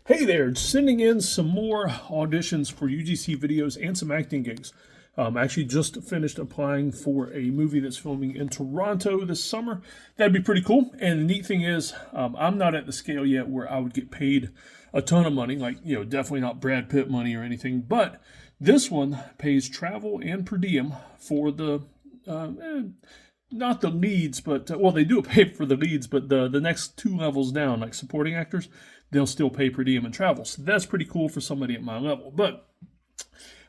Hey there, sending in some more auditions for UGC videos and some acting gigs. Actually just finished applying for a movie that's filming in Toronto this summer. That'd be pretty cool. And the neat thing is, I'm not at the scale yet where I would get paid a ton of money, like, definitely not Brad Pitt money or anything. But this one pays travel and per diem for the, not the leads, but well, they do pay for the leads, but the next two levels down, like supporting actors, they'll still pay per diem and travel. So that's pretty cool for somebody at my level. But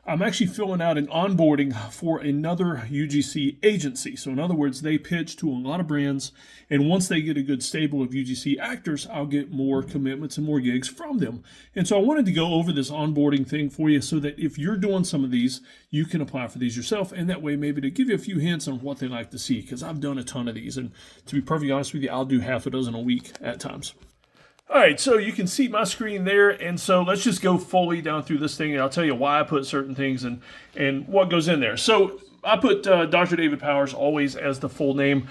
I'm actually filling out an onboarding for another UGC agency. So in other words, they pitch to a lot of brands, and once they get a good stable of UGC actors, I'll get more commitments and more gigs from them. And so I wanted to go over this onboarding thing for you so that if you're doing some of these, you can apply for these yourself, and that way maybe to give you a few hints on what they like to see, because I've done a ton of these, and to be perfectly honest with you, I'll do half a dozen a week at times. All right, so you can see my screen there, and so let's just go fully down through this thing, and I'll tell you why I put certain things and what goes in there. So I put Dr. David Powers always as the full name,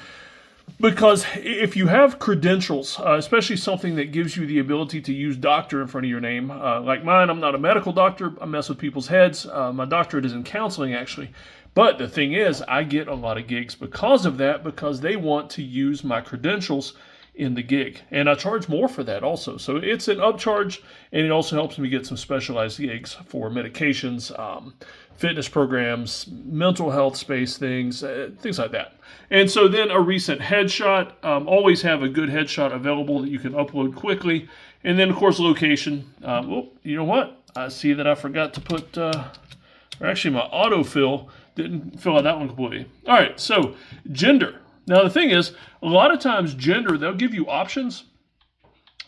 because if you have credentials, especially something that gives you the ability to use doctor in front of your name, like mine, I'm not a medical doctor, I mess with people's heads. My doctorate is in counseling, actually. But the thing is, I get a lot of gigs because of that, because they want to use my credentials in the gig, and I charge more for that also. So it's an upcharge, and it also helps me get some specialized gigs for medications, fitness programs, mental health space things, things like that. And so then a recent headshot, always have a good headshot available that you can upload quickly. And then of course location. Oh, you know what? I see that I forgot to put, or actually my autofill didn't fill out that one completely. All right, so gender. Now, the thing is, a lot of times gender, they'll give you options,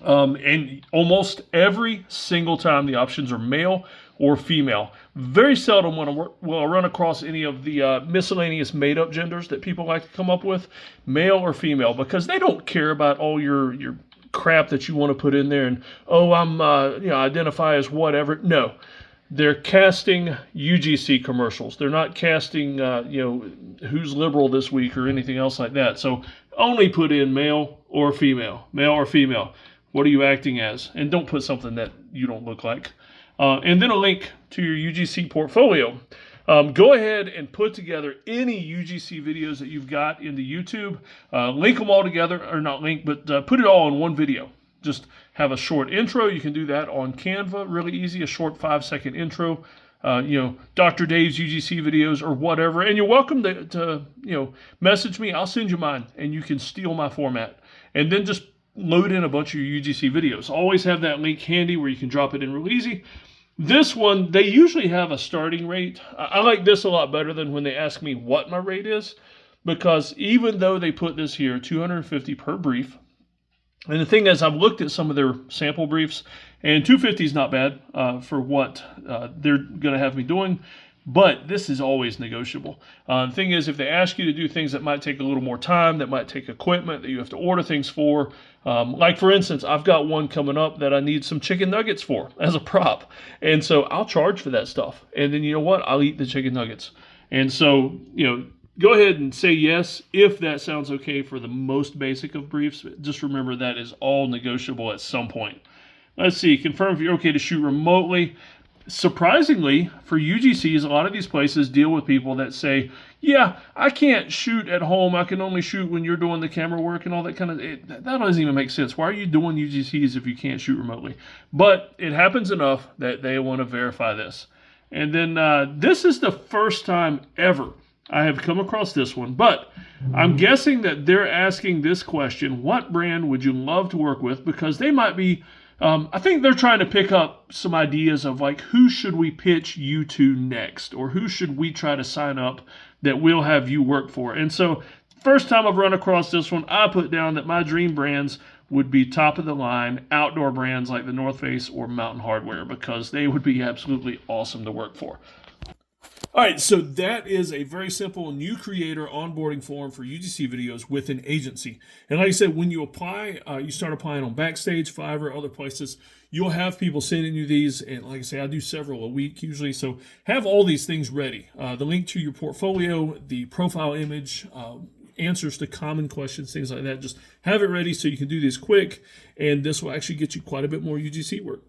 and almost every single time the options are male or female. Very seldom will I run across any of the miscellaneous made-up genders that people like to come up with, male or female, because they don't care about all your crap that you want to put in there and, oh, I'm, identify as whatever. No. They're casting UGC commercials. They're not casting, who's liberal this week or anything else like that. So only put in male or female. Male or female. What are you acting as? And don't put something that you don't look like. And then a link to your UGC portfolio. Go ahead and put together any UGC videos that you've got into YouTube. Link them all together, or not link, but put it all in one video. Just have a short intro. You can do that on Canva, really easy, a short 5-second intro. Dr. Dave's UGC videos or whatever. And you're welcome to message me. I'll send you mine, and you can steal my format. And then just load in a bunch of your UGC videos. Always have that link handy where you can drop it in real easy. This one, they usually have a starting rate. I like this a lot better than when they ask me what my rate is, because even though they put this here, $250 per brief, and the thing is, I've looked at some of their sample briefs, and $250 is not bad for what they're going to have me doing, but this is always negotiable. The thing is, if they ask you to do things that might take a little more time, that might take equipment, that you have to order things for, like for instance, I've got one coming up that I need some chicken nuggets for as a prop, and so I'll charge for that stuff, and then you know what? I'll eat the chicken nuggets. And so, go ahead and say yes if that sounds okay for the most basic of briefs. Just remember that is all negotiable at some point. Let's see, confirm if you're okay to shoot remotely. Surprisingly, for UGCs, a lot of these places deal with people that say, yeah, I can't shoot at home. I can only shoot when you're doing the camera work and all that kind of, that doesn't even make sense. Why are you doing UGCs if you can't shoot remotely? But it happens enough that they want to verify this. And then this is the first time ever I have come across this one, but I'm guessing that they're asking this question: what brand would you love to work with? Because they might be, I think they're trying to pick up some ideas of like, who should we pitch you to next? Or who should we try to sign up that we'll have you work for? And so first time I've run across this one, I put down that my dream brands would be top of the line outdoor brands like the North Face or Mountain Hardwear, because they would be absolutely awesome to work for. All right, so that is a very simple new creator onboarding form for UGC videos with an agency. And like I said, when you apply, you start applying on Backstage, Fiverr, other places. You'll have people sending you these, and like I say, I do several a week usually. So have all these things ready. The link to your portfolio, the profile image, answers to common questions, things like that. Just have it ready so you can do this quick, and this will actually get you quite a bit more UGC work.